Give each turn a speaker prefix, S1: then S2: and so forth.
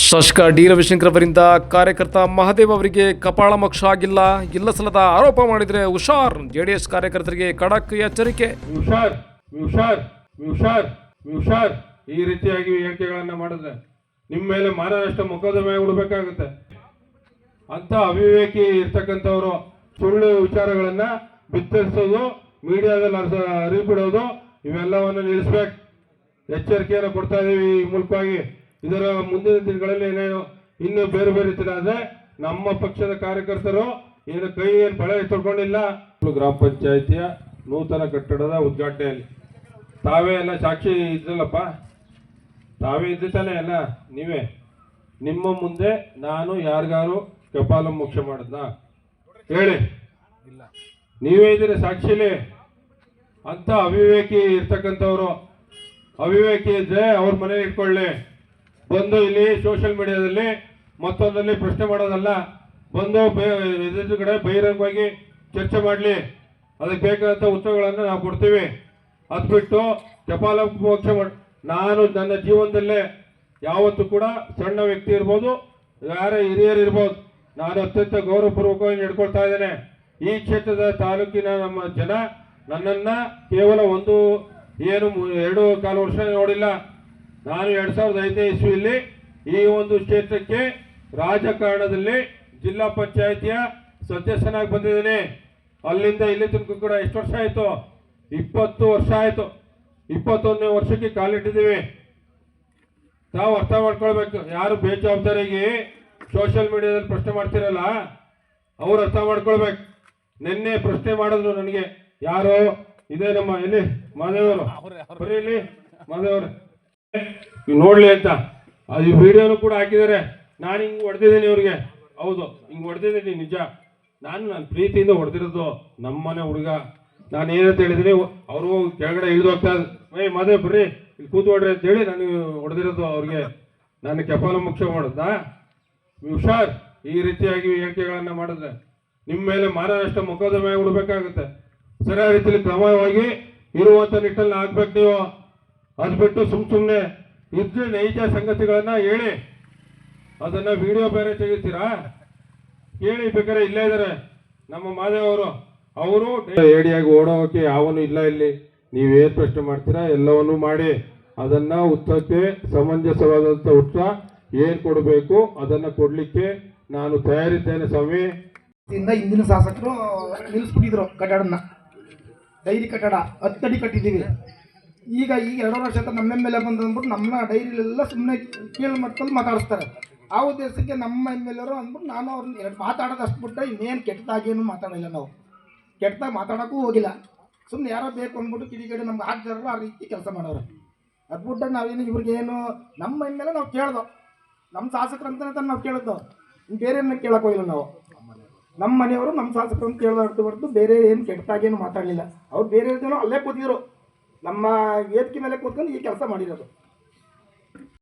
S1: ಶಾಸಕ ಡಿ ರವಿಶಂಕರ್ ಅವರಿಂದ ಕಾರ್ಯಕರ್ತ ಮಹದೇವ್ ಅವರಿಗೆ ಕಪಾಳ ಮೋಕ್ಷ ಆಗಿಲ್ಲ, ಇಲ್ಲ ಸಲ್ಲದ ಆರೋಪ ಮಾಡಿದರೆ ಹುಷಾರ್. ಜೆಡಿಎಸ್ ಕಾರ್ಯಕರ್ತರಿಗೆ ಖಡಕ್ ಎಚ್ಚರಿಕೆ.
S2: ಹುಷಾರ್ ಈ ರೀತಿಯಾಗಿ ಹೇಳಿಕೆಗಳನ್ನ ಮಾಡಿದ್ರೆ ನಿಮ್ಮ ಮೇಲೆ ಮಾನನಷ್ಟ ಮೊಕದ್ದಮೆ ಹೂಡಬೇಕಾಗುತ್ತೆ ಅಂತ ಅವಿವೇಕಿ ಇರ್ತಕ್ಕಂಥವ್ರು ಸುಳ್ಳು ವಿಚಾರಗಳನ್ನ ಬಿತ್ತರಿಸೋದು, ಮೀಡಿಯಾದಲ್ಲಿ ಹರಿಬಿಡೋದು, ಇವೆಲ್ಲವನ್ನು ನಿಲ್ಲಿಸ್ಬೇಕು. ಎಚ್ಚರಿಕೆಯನ್ನು ಕೊಡ್ತಾ ಇದೀವಿ ಈ ಮೂಲಕವಾಗಿ. ಇದರ ಮುಂದಿನ ದಿನಗಳಲ್ಲಿ ಏನೇನು ಇನ್ನು ಬೇರೆ ಬೇರೆ ರೀತಿಯಾದ್ರೆ ನಮ್ಮ ಪಕ್ಷದ ಕಾರ್ಯಕರ್ತರು ಏನು ಬಳೆ ತೊಳ್ಕೊಂಡಿಲ್ಲ. ಗ್ರಾಮ ಪಂಚಾಯಿತಿಯ ನೂತನ ಕಟ್ಟಡದ ಉದ್ಘಾಟನೆಯಲ್ಲಿ ತಾವೇ ಎಲ್ಲ ಸಾಕ್ಷಿ ಇದ್ರಲ್ಲಪ್ಪ, ತಾವೇ ಇದ್ದಾನೆ ಎಲ್ಲ ನೀವೇ. ನಿಮ್ಮ ಮುಂದೆ ನಾನು ಯಾರಿಗಾರು ಕಪಾಲ ಮೋಕ್ಷ ಮಾಡಿದ್ನ ಹೇಳಿ, ನೀವೇ ಇದ್ದೀರಿ ಸಾಕ್ಷಿಲಿ. ಅಂತ ಅವಿವೇಕಿ ಇರ್ತಕ್ಕಂಥವ್ರು, ಅವಿವೇಕಿ ಇದ್ರೆ ಅವ್ರ ಮನೇಲಿ ಇಟ್ಕೊಳ್ಳಿ. ಬಂದು ಇಲ್ಲಿ ಸೋಷಿಯಲ್ ಮೀಡಿಯಾದಲ್ಲಿ ಮತ್ತೊಂದಲ್ಲಿ ಪ್ರಶ್ನೆ ಮಾಡೋದಲ್ಲ, ಬಂದು ಎದುರುಗಡೆ ಬಹಿರಂಗವಾಗಿ ಚರ್ಚೆ ಮಾಡಲಿ. ಅದಕ್ಕೆ ಬೇಕಾದಂಥ ಉತ್ತರಗಳನ್ನು ನಾವು ಕೊಡ್ತೀವಿ. ಅದು ಬಿಟ್ಟು ಕಪಾಲ ಮೋಕ್ಷ ನಾನು ನನ್ನ ಜೀವನದಲ್ಲೇ ಯಾವತ್ತೂ ಕೂಡ ಸಣ್ಣ ವ್ಯಕ್ತಿ ಇರ್ಬೋದು, ಯಾರೇ ಹಿರಿಯರು ಇರ್ಬೋದು, ನಾನು ಅತ್ಯಂತ ಗೌರವಪೂರ್ವಕವಾಗಿ ನಡ್ಕೊಳ್ತಾ ಇದ್ದೇನೆ. ಈ ಕ್ಷೇತ್ರದ ತಾಲೂಕಿನ ನಮ್ಮ ಜನ ನನ್ನನ್ನ ಕೇವಲ 2.25 ವರ್ಷ ನೋಡಿಲ್ಲ. ನಾನು 2005 ಇಸ್ವಿಯಲ್ಲಿ ಈ ಒಂದು ಕ್ಷೇತ್ರಕ್ಕೆ ರಾಜಕಾರಣದಲ್ಲಿ ಜಿಲ್ಲಾ ಪಂಚಾಯಿತಿಯ ಸದಸ್ಯನಾಗಿ ಬಂದಿದ್ದೇನೆ. ಅಲ್ಲಿಂದ ಇಲ್ಲಿ ತನಕ ಕೂಡ ಎಷ್ಟು ವರ್ಷ ಆಯಿತು? 20 ವರ್ಷ ಆಯಿತು. 21ನೇ ವರ್ಷಕ್ಕೆ ಕಾಲಿಟ್ಟಿದ್ದೀವಿ. ತಾವು ಅರ್ಥ ಮಾಡ್ಕೊಳ್ಬೇಕು. ಯಾರು ಬೇಜವಾಬ್ದಾರಿಗೆ ಸೋಷಿಯಲ್ ಮೀಡಿಯಾದಲ್ಲಿ ಪ್ರಶ್ನೆ ಮಾಡ್ತಿರಲ್ಲ, ಅವ್ರು ಅರ್ಥ ಮಾಡ್ಕೊಳ್ಬೇಕು. ನಿನ್ನೆ ಪ್ರಶ್ನೆ ಮಾಡಿದ್ರು ನನಗೆ ಯಾರು, ಇದೇ ನಮ್ಮ ಎಲ್ಲಿ ಮಾದೇವರು, ಬರೀ ಇಲ್ಲಿ ಮಾದೇವರು ನೋಡ್ಲಿ ಅಂತ. ಅದು ವಿಡಿಯೋನು ಕೂಡ ಹಾಕಿದ್ದಾರೆ. ನಾನು ಹಿಂಗೆ ಹೊಡೆದಿದ್ದೀನಿ ಇವ್ರಿಗೆ. ಹೌದು, ಹಿಂಗೆ ಹೊಡೆದಿದ್ದೀನಿ ನಿಜ. ನಾನು ಪ್ರೀತಿಯಿಂದ ಹೊಡೆದಿರೋದು ನಮ್ಮನೆ ಹುಡುಗ. ನಾನು ಏನಂತ ಹೇಳಿದ್ದೀನಿ, ಅವರು ಕೆಳಗಡೆ ಇಳಿದು ಹೋಗ್ತಾ ಮಾದೇವ್ ಬರ್ರಿ ಇಲ್ಲಿ ಕೂತ್ಕೊಡ್ರಿ ಅಂತ ಹೇಳಿ ನಾನು ಹೊಡೆದಿರೋದು ಅವ್ರಿಗೆ. ನಾನು ಕಪಾಲ ಮೋಕ್ಷ ಮಾಡೋದಾ? ಹುಷಾರ್ ಈ ರೀತಿಯಾಗಿ ಹೇಳಿಕೆಗಳನ್ನ ಮಾಡಿದ್ರೆ ನಿಮ್ಮ ಮೇಲೆ ಮಾನನಷ್ಟ ಮೊಕದ್ದಮೆ ಹೂಡಬೇಕಾಗುತ್ತೆ. ಸರಿಯಾದ ರೀತಿಯಲ್ಲಿ ಕ್ರಮವಾಗಿ ಇರುವಂತ ನಿಟ್ಟಲ್ಲಿ ಆಗ್ಬೇಕು ನೀವು. ಅದು ಬಿಟ್ಟು ಸುಮ್ಮನೆ ಇದ್ರೆ ನೈಜ ಸಂಗತಿಗಳನ್ನ ಹೇಳಿ, ಅದನ್ನ ವಿಡಿಯೋ ಬೇರೆ ತೆಗಿತೀರಾ? ಕೇಳಿ ಬೇಕಾದ್ರೆ ಇಲ್ಲೇ ಇದ್ದಾರೆ ನಮ್ಮ ಮಾದೇವ್ ಅವರು ಏಡಿಯಾಗಿ ಓಡೋಕೆ ಯಾವನು ಇಲ್ಲ ಇಲ್ಲಿ. ನೀವೇನು ಪ್ರಶ್ನೆ ಮಾಡ್ತೀರಾ ಎಲ್ಲವನ್ನೂ ಮಾಡಿ, ಅದನ್ನ ಉತ್ತರಕ್ಕೆ ಸಮಂಜಸವಾದಂಥ ಉತ್ತರ ಏನ್ ಕೊಡಬೇಕು ಅದನ್ನ ಕೊಡ್ಲಿಕ್ಕೆ ನಾನು ತಯಾರಿದ್ದೇನೆ ಸ್ವಾಮಿ.
S3: ಹಿಂದಿನ ಶಾಸಕರು ನಿಲ್ಲಿಸ್ಬಿಟ್ಟಿದ್ರು ಕಟ್ಟಡನ, ಡೈರಿ ಕಟ್ಟಡ 10 ಅಡಿ ಕಟ್ಟಿದ್ದೀವಿ. ಈಗ 2 ವರ್ಷ ಅಂತ ನಮ್ಮ ಮೇಲೆ ಬಂದಂದ್ಬಿಟ್ಟು ನಮ್ಮ ಡೈರಿಲೆಲ್ಲ ಸುಮ್ಮನೆ ಕೀಳು ಮಟ್ಟದಲ್ಲಿ ಮಾತಾಡಿಸ್ತಾರೆ. ಆ ಉದ್ದೇಶಕ್ಕೆ ನಮ್ಮ ಎಮ್ಮೆಲ್ಲರು ಅಂದ್ಬಿಟ್ಟು ನಾನು ಅವ್ರನ್ನ ಮಾತಾಡೋದು ಅಷ್ಟು ಬಿಟ್ಟರೆ ಇನ್ನೇನು ಕೆಟ್ಟದಾಗೇನು ಮಾತಾಡಿಲ್ಲ. ನಾವು ಕೆಟ್ಟದಾಗಿ ಮಾತಾಡೋಕ್ಕೂ ಹೋಗಿಲ್ಲ. ಸುಮ್ಮನೆ ಯಾರೋ ಬೇಕು ಅಂದ್ಬಿಟ್ಟು ಕಿಡಿಗಡೆ ನಮ್ಗೆ ಹಾಕ್ತಾರಲ್ಲ ಆ ರೀತಿ ಕೆಲಸ ಮಾಡೋರು. ಅದು ಬಿಟ್ಟರೆ ನಾವೇನು ಇವ್ರಿಗೇನು ನಮ್ಮ ಮೇಲೆ ನಾವು ಕೇಳ್ದೋ, ನಮ್ಮ ಶಾಸಕರು ಅಂತಲೇ ನಾವು ಕೇಳಿದ್ದು, ಬೇರೆಯನ್ನ ಕೇಳೋಕೆ ಹೋಗಿಲ್ಲ ನಾವು. ನಮ್ಮ ಮನೆಯವರು ನಮ್ಮ ಶಾಸಕರು ಅಂತ ಕೇಳೋದು ಹೊರತು ಬೇರೆ ಏನು ಕೆಟ್ಟದಾಗೇನು ಮಾತಾಡಲಿಲ್ಲ. ಅವ್ರು ಬೇರೆ ಅಲ್ಲೇ ಕೂತಿದ್ರು, ನಮ್ಮ ವೇದಿಕೆ ಮೇಲೆ ಕೂತ್ಕೊಂಡು ಈ ಕೆಲಸ ಮಾಡಿರೋದು.